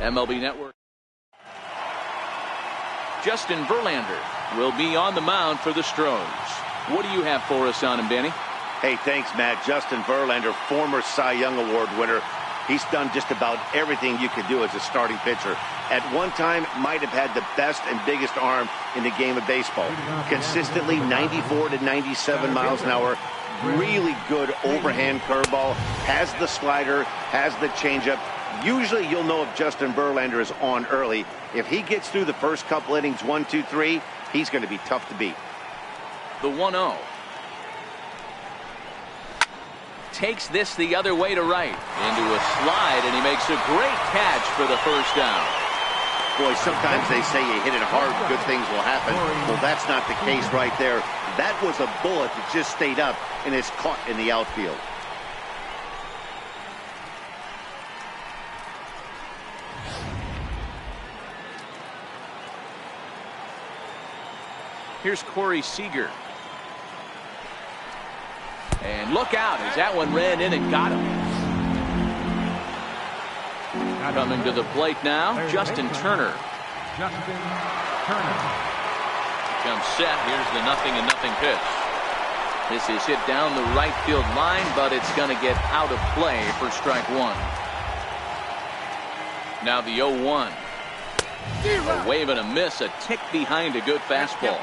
MLB Network. Justin Verlander will be on the mound for the Stros. What do you have for us on him, Benny? Hey, thanks, Matt. Justin Verlander, former Cy Young Award winner. He's done just about everything you could do as a starting pitcher. At one time, might have had the best and biggest arm in the game of baseball. Consistently 94 to 97 miles an hour. Really good overhand curveball. Has the slider, has the changeup. Usually you'll know if Justin Verlander is on early. If he gets through the first couple innings, 1, 2, 3, he's going to be tough to beat. The 1-0. Takes this the other way to right. Into a slide, and he makes a great catch for the first down. Boy, sometimes they say you hit it hard, good things will happen. Well, that's not the case right there. That was a bullet that just stayed up and is caught in the outfield. Here's Corey Seager. And look out as that one ran in and got him. Coming to the plate now, Justin Turner. Jump set. Here's the 0-0 pitch. This is hit down the right field line, but it's going to get out of play for strike one. Now the 0-1. A wave and a miss, a tick behind a good fastball.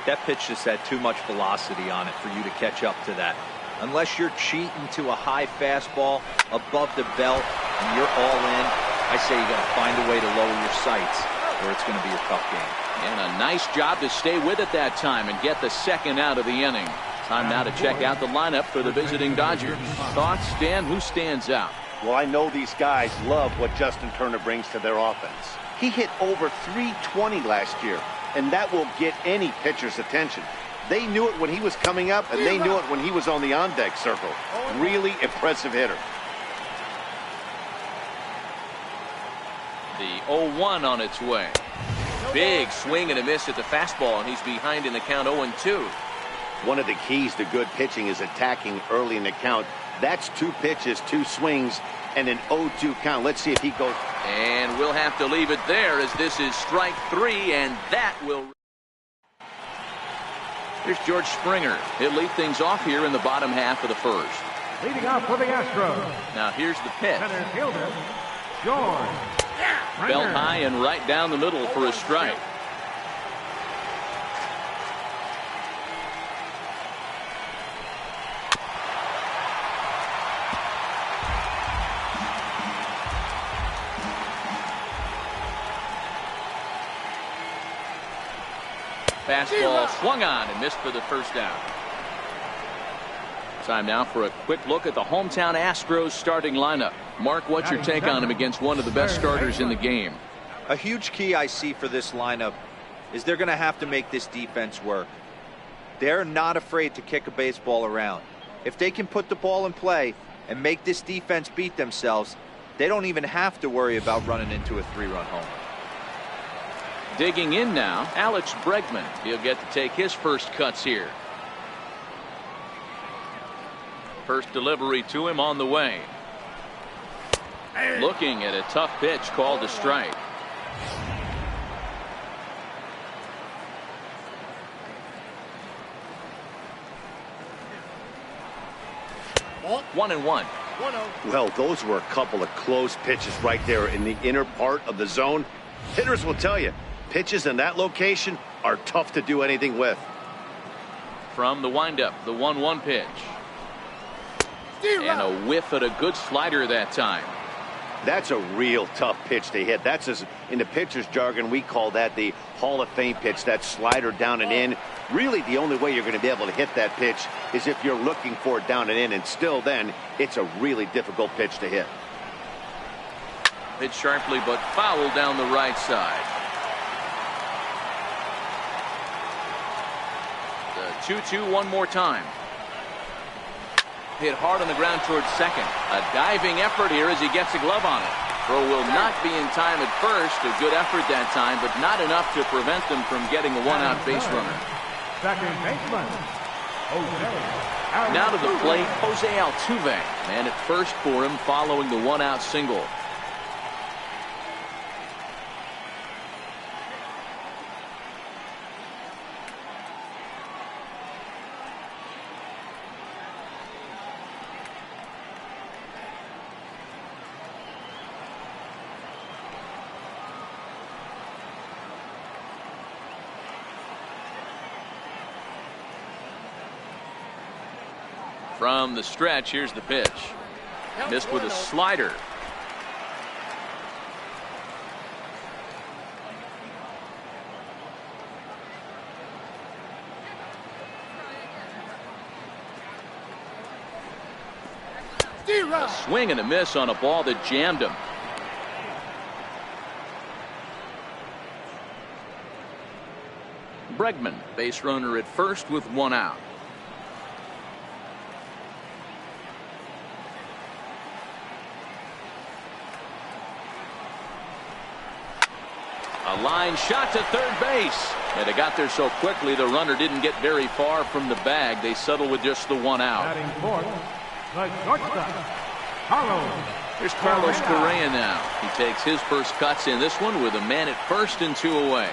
That pitch just had too much velocity on it for you to catch up to that. Unless you're cheating to a high fastball above the belt and you're all in, I say you got to find a way to lower your sights or it's going to be a tough game. And a nice job to stay with it that time and get the second out of the inning. Time now to check out the lineup for the visiting Dodgers. Thoughts, Dan? Who stands out? Well, I know these guys love what Justin Turner brings to their offense. He hit over 320 last year, and that will get any pitcher's attention. They knew it when he was coming up, and they knew it when he was on the on-deck circle. Really impressive hitter. The 0-1 on its way. Big swing and a miss at the fastball, and he's behind in the count 0-2. One of the keys to good pitching is attacking early in the count. That's 2 pitches, 2 swings, and an 0-2 count. Let's see if he goes. And we'll have to leave it there as this is strike 3, and that will. Here's George Springer. He'll lead things off here in the bottom half of the first. Leading off for the Astros. Now here's the pitch. Center fielder, George. Belt high and right down the middle for a strike. Fastball swung on and missed for the first down. Time now for a quick look at the hometown Astros starting lineup. Mark, what's your take on him against one of the best starters in the game? A huge key I see for this lineup is they're going to have to make this defense work. They're not afraid to kick a baseball around. If they can put the ball in play and make this defense beat themselves, they don't even have to worry about running into a 3-run homer. Digging in now, Alex Bregman. He'll get to take his first cuts here. First delivery to him on the way. Looking at a tough pitch called a strike. One and one. Well, those were a couple of close pitches right there in the inner part of the zone. Hitters will tell you, pitches in that location are tough to do anything with. From the windup, the 1-1 pitch. And a whiff at a good slider that time. That's a real tough pitch to hit. That's, as in the pitcher's jargon, we call that the Hall of Fame pitch, that slider down and in. Really, the only way you're going to be able to hit that pitch is if you're looking for it down and in, and still then, it's a really difficult pitch to hit. Hit sharply, but foul down the right side. The 2-2 one more time. Hit hard on the ground towards second. A diving effort here as he gets a glove on it. Throw will not be in time at first. A good effort that time, but not enough to prevent them from getting a one-out base runner. Second baseman, Jose. Now to the plate, Jose Altuve. Man at first for him following the one-out single. From the stretch, here's the pitch. Missed with a slider. A swing and a miss on a ball that jammed him. Bregman, base runner at first with one out. A line shot to third base. And it got there so quickly the runner didn't get very far from the bag. They settle with just the one out. Batting fourth, the shortstop, Carlos. Here's Carlos Correa now. He takes his first cuts in this one with a man at first and 2 away.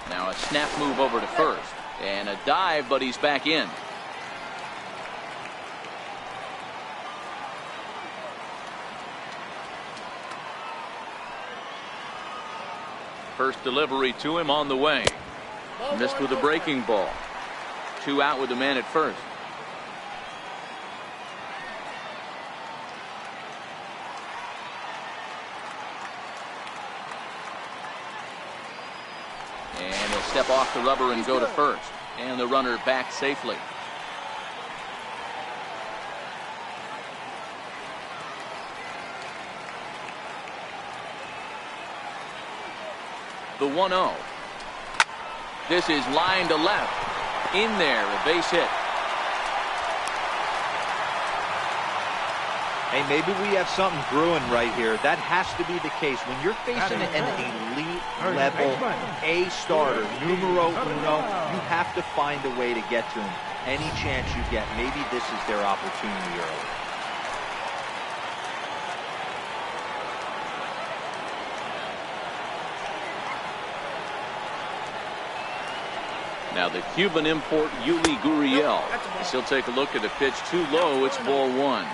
Now a snap move over to first. And a dive, but he's back in. First delivery to him on the way. Missed with a breaking ball. 2 out with the man at first. And he'll step off the rubber and go to first. And the runner back safely. The 1-0. This is line to left. In there, a base hit. Hey, maybe we have something brewing right here. That has to be the case. When you're facing an elite level A starter, numero uno, you have to find a way to get to him. Any chance you get, maybe this is their opportunity early. Now the Cuban import Yuli Gurriel. As he'll take a look at the pitch too low. It's ball 1.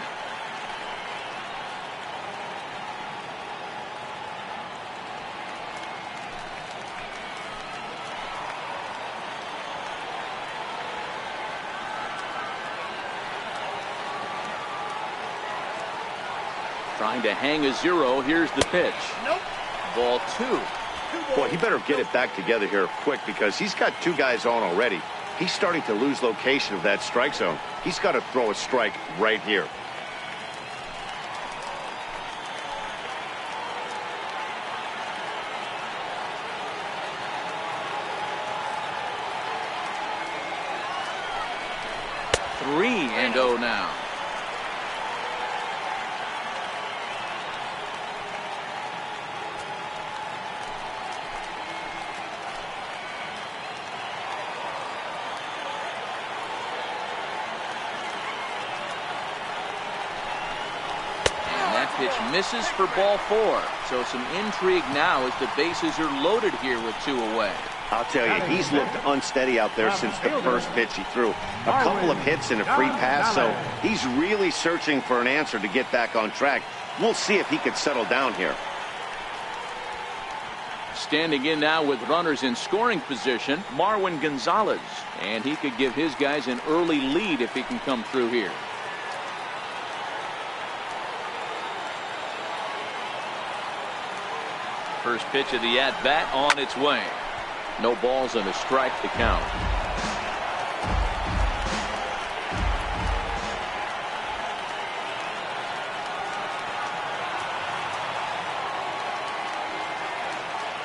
Trying to hang a 0. Here's the pitch. Ball 2. Boy, he better get it back together here quick because he's got 2 guys on already. He's starting to lose location of that strike zone. He's got to throw a strike right here. Three and 0 now. Pitch misses for ball 4. So some intrigue now as the bases are loaded here with 2 away. I'll tell you, he's looked unsteady out there since the first pitch he threw. A couple of hits and a free pass, so he's really searching for an answer to get back on track. We'll see if he could settle down here. Standing in now with runners in scoring position, Marwin Gonzalez. And he could give his guys an early lead if he can come through here. First pitch of the at-bat on its way. No balls and a strike to count.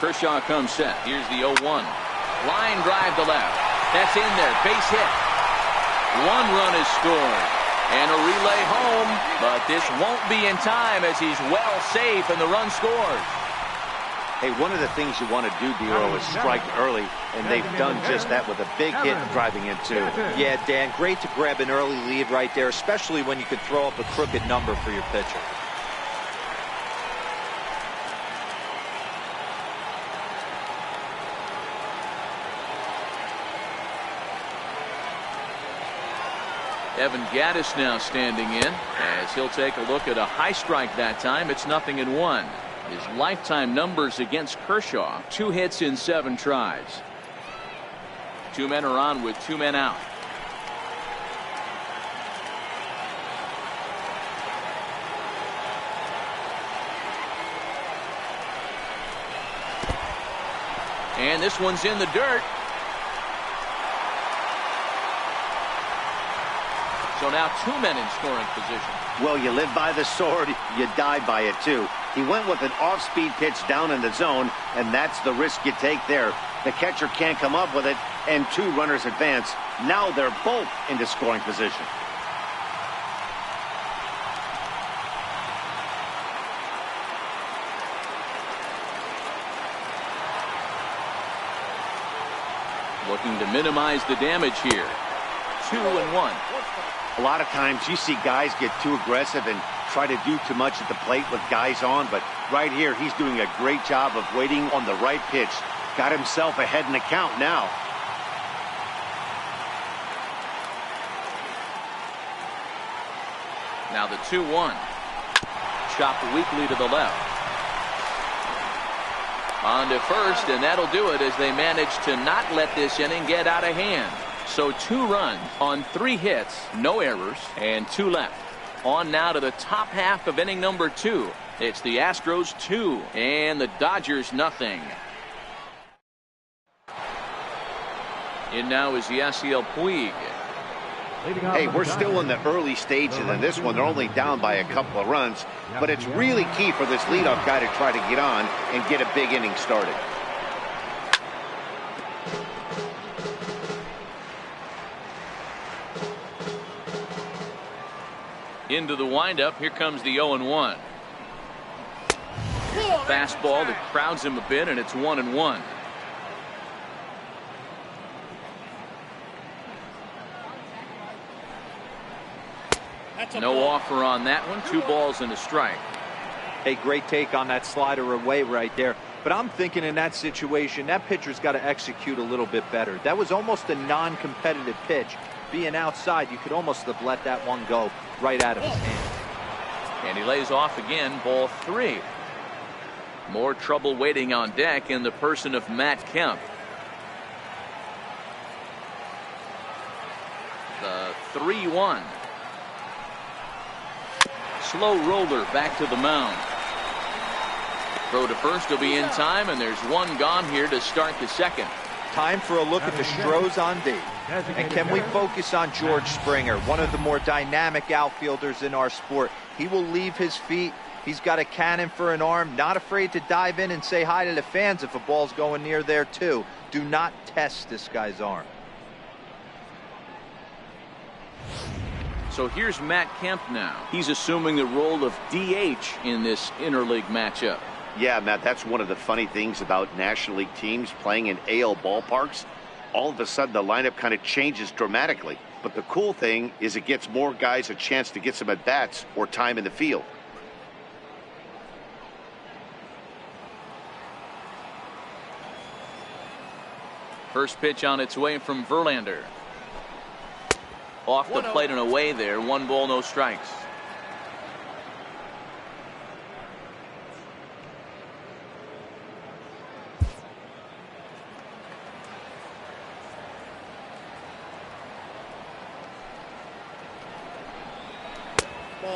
Kershaw comes set. Here's the 0-1. Line drive to left. That's in there. Base hit. 1 run is scored. And a relay home. But this won't be in time as he's well safe and the run scores. Hey, one of the things you want to do, Dero, is strike early, and they've done just that with a big hit driving in 2. Yeah, Dan, great to grab an early lead right there, especially when you could throw up a crooked number for your pitcher. Evan Gaddis now standing in as he'll take a look at a high strike that time. It's 0-1. His lifetime numbers against Kershaw: 2 hits in 7 tries. 2 men are on with 2 men out. And this one's in the dirt. So now 2 men in scoring position. Well, you live by the sword, you die by it too. He went with an off-speed pitch down in the zone, and that's the risk you take there. The catcher can't come up with it, and 2 runners advance. Now they're both into scoring position. Looking to minimize the damage here. 2-1. A lot of times you see guys get too aggressive and try to do too much at the plate with guys on, but right here he's doing a great job of waiting on the right pitch. Got himself ahead in the count now. Now the 2-1. Chopped weakly to the left. On to first, and that'll do it as they manage to not let this inning get out of hand. So 2 runs on 3 hits, no errors, and 2 left. On now to the top half of inning number 2. It's the Astros 2 and the Dodgers nothing. In now is Yasiel Puig. Hey, we're still in the early stages in this one. They're only down by a couple of runs, but it's really key for this leadoff guy to try to get on and get a big inning started. Into the windup. Here comes the 0-1. Fastball that crowds him a bit, and it's 1-1. No offer on that one. 2 balls and a strike. Hey, great take on that slider away right there. But I'm thinking in that situation, that pitcher's got to execute a little bit better. That was almost a non-competitive pitch. Being outside, you could almost have let that one go right out of his hand. And he lays off again, ball 3. More trouble waiting on deck in the person of Matt Kemp. The 3-1. Slow roller back to the mound. Throw to first will be in time, and there's 1 gone here to start the 2nd. Time for a look at the Stros on D. And can we focus on George Springer, one of the more dynamic outfielders in our sport? He will leave his feet. He's got a cannon for an arm, not afraid to dive in and say hi to the fans if a ball's going near there too. Do not test this guy's arm. So here's Matt Kemp now. He's assuming the role of DH in this interleague matchup. Yeah, Matt, that's one of the funny things about National League teams playing in AL ballparks. All of a sudden, the lineup kind of changes dramatically. But the cool thing is it gets more guys a chance to get some at-bats or time in the field. First pitch on its way from Verlander. Off the plate and away there. 1 ball, no strikes.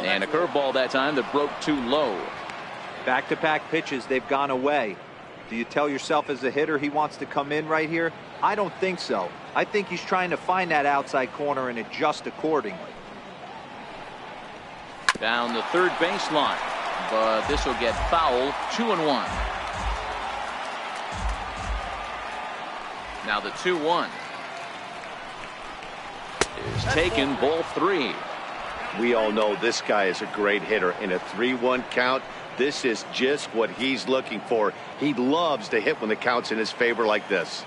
And a curveball that time that broke too low. Back-to-back pitches, they've gone away. Do you tell yourself as a hitter he wants to come in right here? I don't think so. I think he's trying to find that outside corner and adjust accordingly. Down the third baseline, but this will get foul. 2-1. Now the 2-1 is taken, ball 3. We all know this guy is a great hitter. In a 3-1 count, this is just what he's looking for. He loves to hit when the count's in his favor like this.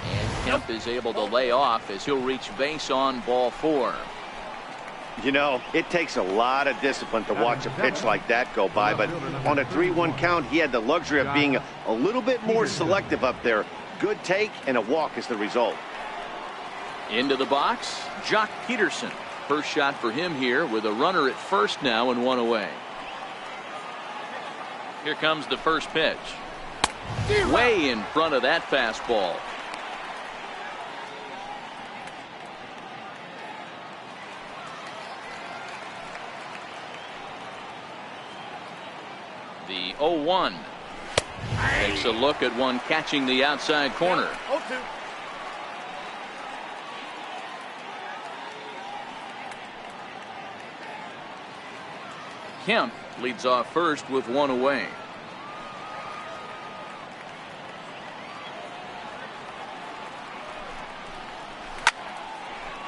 And Kemp is able to lay off as he'll reach base on ball 4. You know, it takes a lot of discipline to watch a pitch like that go by, but on a 3-1 count, he had the luxury of being a little bit more selective up there. Good take, and a walk is the result. Into the box, Jock Peterson. First shot for him here with a runner at first now and one away. Here comes the first pitch. Way in front of that fastball. The 0-1. Takes a look at one catching the outside corner. Kemp leads off first with one away.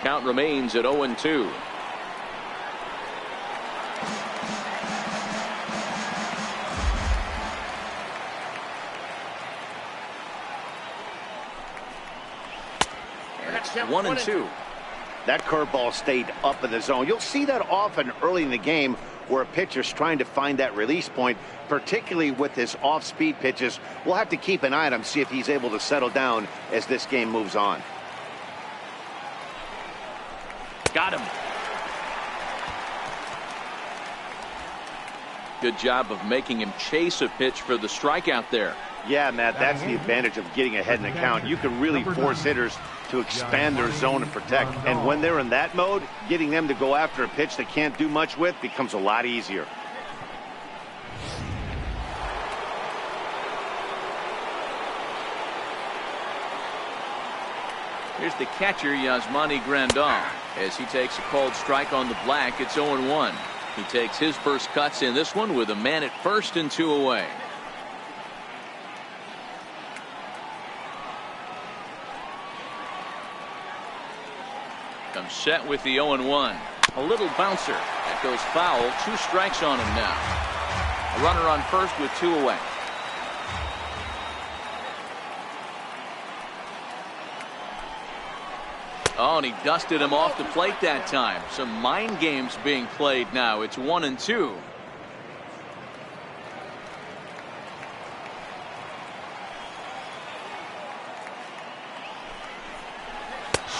Count remains at 0-2. And it's 1-2. That curveball stayed up in the zone. You'll see that often early in the game where a pitcher's trying to find that release point, particularly with his off-speed pitches. We'll have to keep an eye on him, see if he's able to settle down as this game moves on. Got him. Good job of making him chase a pitch for the strikeout there. Yeah, Matt, that's the advantage of getting ahead in the count. You can really force hitters to expand their zone and protect. And when they're in that mode, getting them to go after a pitch they can't do much with becomes a lot easier. Here's the catcher, Yasmani Grandal. As he takes a called strike on the black, it's 0-1. He takes his first cuts in this one with a man at first and two away. Comes set with the 0-1. A little bouncer. That goes foul. 2 strikes on him now. A runner on first with 2 away. Oh, and he dusted him off the plate that time. Some mind games being played now. It's 1-2.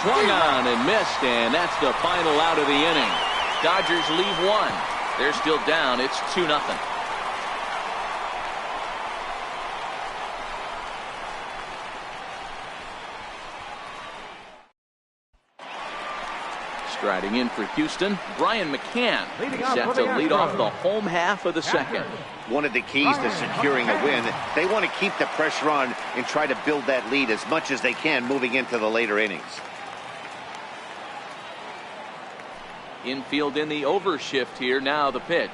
Swung on and missed, and that's the final out of the inning. Dodgers leave 1. They're still down. It's 2-0. Striding in for Houston, Brian McCann. Set to lead off the home half of the second. One of the keys to securing a win, they want to keep the pressure on and try to build that lead as much as they can moving into the later innings. Infield in the overshift here. Now the pitch.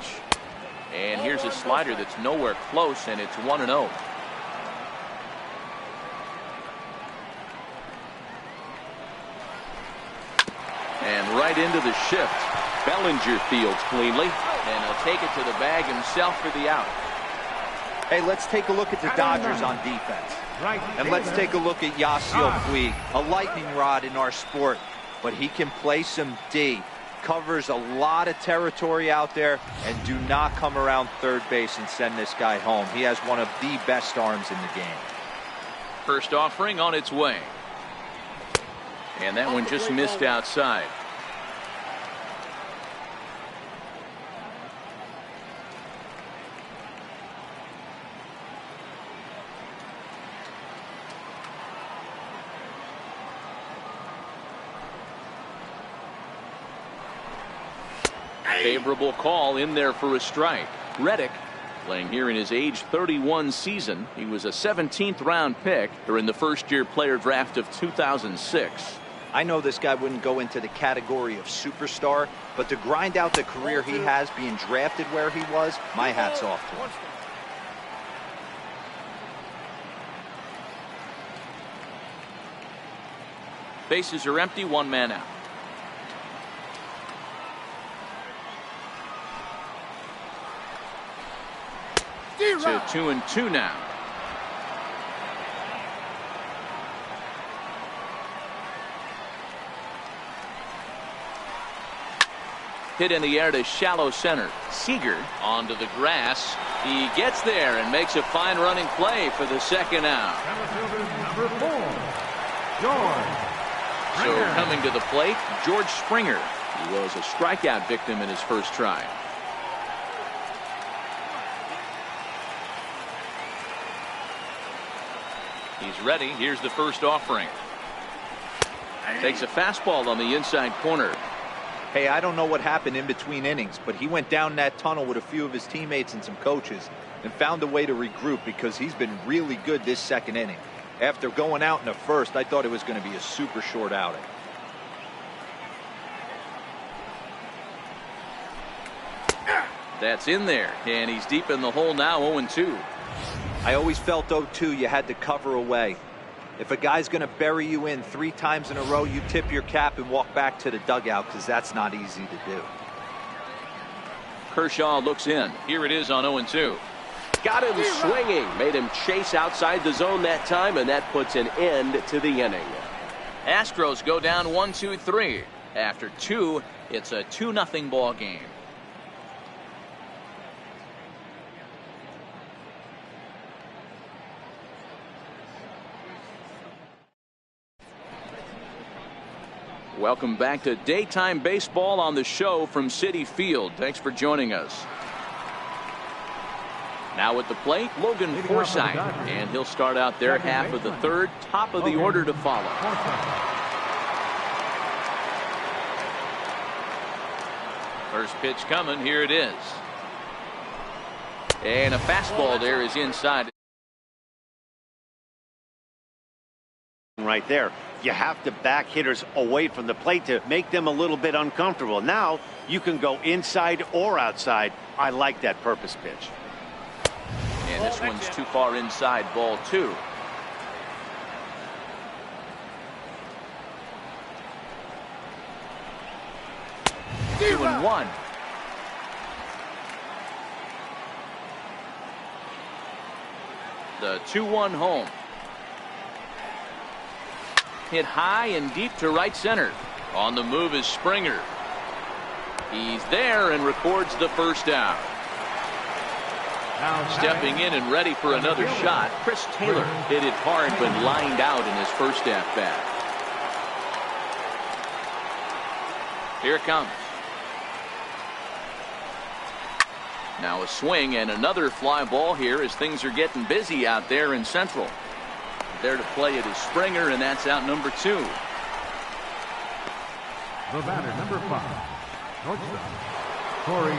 And here's a slider that's nowhere close, and it's 1-0. And right into the shift. Bellinger fields cleanly, and he'll take it to the bag himself for the out. Hey, let's take a look at the Dodgers on defense. And let's take a look at Yasiel Puig, a lightning rod in our sport, but he can play some D. Covers a lot of territory out there, and do not come around third base and send this guy home. He has one of the best arms in the game. First offering on its way. And that one just missed outside. Favorable call in there for a strike. Reddick playing here in his age 31 season. He was a 17th round pick during the first year player draft of 2006. I know this guy wouldn't go into the category of superstar, but to grind out the career he has being drafted where he was, my hat's off to him. Bases are empty, 1 man out. To 2-2 now. Hit in the air to shallow center. Seager onto the grass. He gets there and makes a fine running play for the second out. Number 4, George. So coming to the plate, George Springer. He was a strikeout victim in his first try. He's ready. Here's the first offering. Takes a fastball on the inside corner. Hey, I don't know what happened in between innings, but he went down that tunnel with a few of his teammates and some coaches and found a way to regroup because he's been really good this second inning. After going out in the first, I thought it was going to be a super short outing. That's in there, and he's deep in the hole now, 0-2. I always felt 0-2 you had to cover away. If a guy's going to bury you in 3 times in a row, you tip your cap and walk back to the dugout because that's not easy to do. Kershaw looks in. Here it is on 0-2. Got him swinging. Made him chase outside the zone that time, and that puts an end to the inning. Astros go down 1-2-3. After 2, it's a 2-0 ball game. Welcome back to daytime baseball on the show from Citi Field. Thanks for joining us. Now at the plate, Logan Forsythe, and he'll start out their half of the third. Top of the order to follow. First pitch coming. Here it is. And a fastball there is inside. Right there. You have to back hitters away from the plate to make them a little bit uncomfortable. Now you can go inside or outside. I like that purpose pitch. And this one's too far inside, ball 2. Two and 1. The 2-1 home. Hit high and deep to right center. On the move is Springer. He's there and records the first out. Stepping in and ready for another shot, Chris Taylor hit it hard but lined out in his first at bat. Here it comes. Now a swing and another fly ball here as things are getting busy out there in Central. There to play it is Springer, and that's out number 2. The batter, number 5, shortstop, Corey.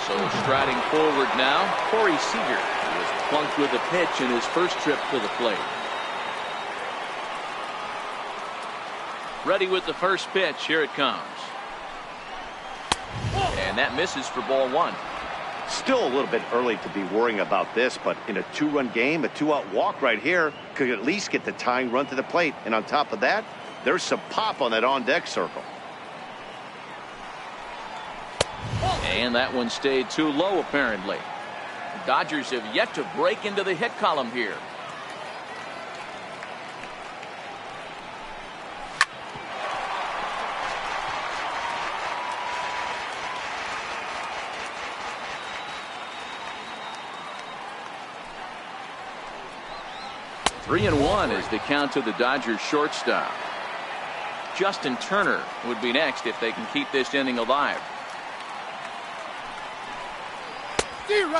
So striding forward now, Corey Seager. He was plunked with a pitch in his first trip to the plate. Ready with the first pitch. Here it comes. And that misses for ball 1. Still a little bit early to be worrying about this, but in a 2-run game, a 2-out walk right here could at least get the tying run to the plate. And on top of that, there's some pop on that on-deck circle. And that one stayed too low, apparently. The Dodgers have yet to break into the hit column here. Three and 1 is the count to the Dodgers shortstop. Justin Turner would be next if they can keep this inning alive.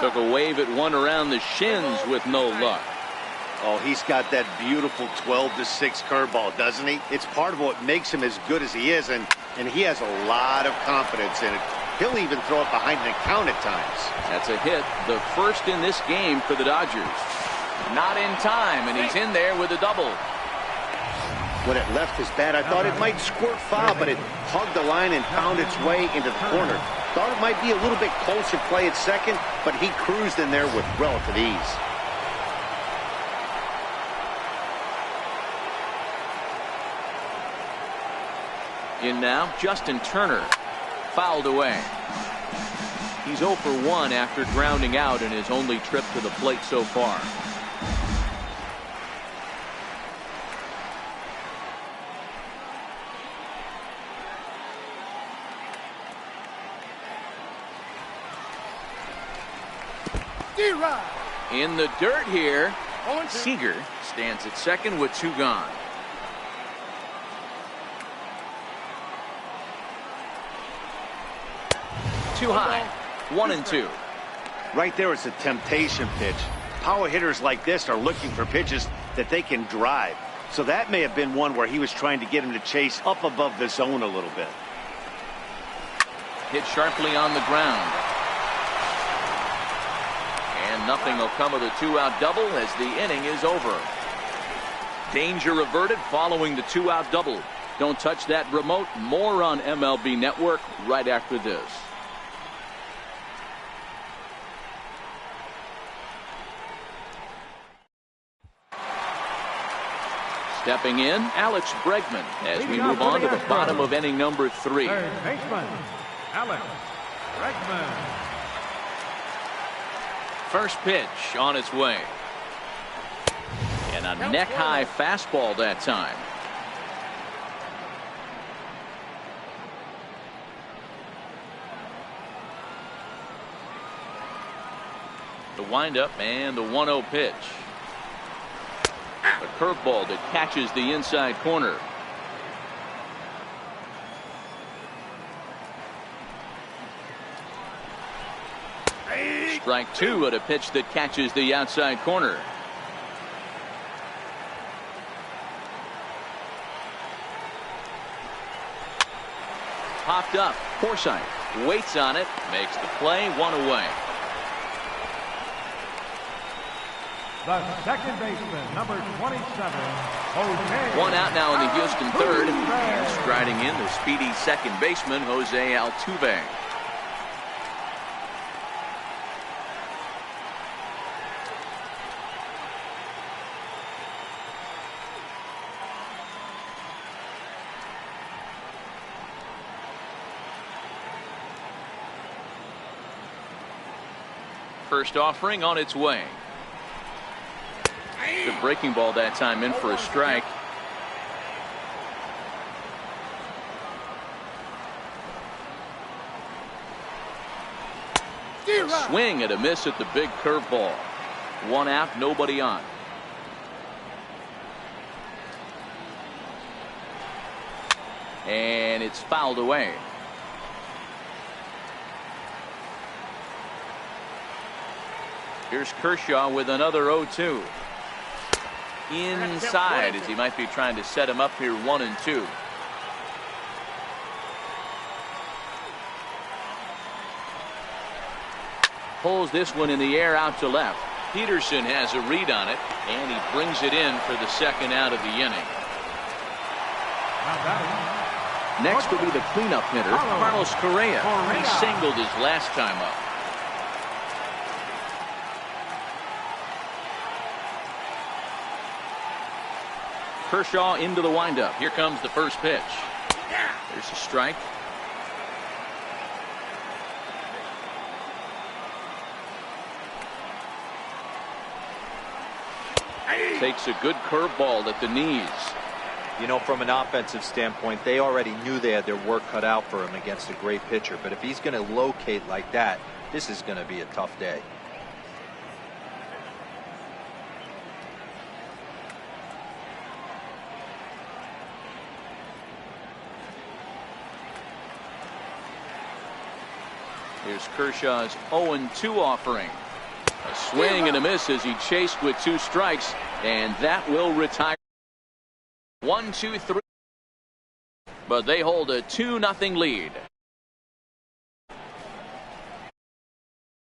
Took a wave at one around the shins with no luck. Oh, he's got that beautiful 12-6 curveball, doesn't he? It's part of what makes him as good as he is, and he has a lot of confidence in it. He'll even throw it behind the count at times. That's a hit, the first in this game for the Dodgers. Not in time, and he's in there with a double. When it left his bat, I thought it might squirt foul, but it hugged the line and found its way into the corner. Thought it might be a little bit closer play at second, but he cruised in there with relative ease. In now, Justin Turner. Fouled away. He's 0 for 1 after grounding out in his only trip to the plate so far. In the dirt here. Seager stands at second with 2 gone. Too high. 1-2. Right there, it's a temptation pitch. Power hitters like this are looking for pitches that they can drive. So that may have been one where he was trying to get him to chase up above the zone a little bit. Hit sharply on the ground. And nothing will come of the 2-out double as the inning is over. Danger averted following the 2-out double. Don't touch that remote. More on MLB Network right after this. Stepping in, Alex Bregman as we move on to the bottom of inning number 3. Third baseman, Alex Bregman. First pitch on its way. And a neck-high fastball that time. The windup and the 1-0 pitch. A curveball that catches the inside corner. Strike 2 at a pitch that catches the outside corner. Popped up. Forsythe waits on it, makes the play, 1 away. The second baseman, number 27, Jose. 1 out now in the Houston third. And striding in, the speedy second baseman, Jose Altuve. First offering on its way. The breaking ball that time in for a strike. A swing and a miss at the big curveball. 1 out, nobody on. And it's fouled away. Here's Kershaw with another 0-2. Inside as he might be trying to set him up here 1-2. Pulls this one in the air out to left. Peterson has a read on it and he brings it in for the second out of the inning. Next will be the cleanup hitter, Carlos Correa. He singled his last time up. Kershaw into the windup. Here comes the first pitch. There's a strike. Takes a good curveball at the knees. You know, from an offensive standpoint, they already knew they had their work cut out for him against a great pitcher. But if he's going to locate like that, this is going to be a tough day. Here's Kershaw's 0-2 offering. A swing and a miss as he chased with 2 strikes, and that will retire. 1-2-3. But they hold a 2-0 lead.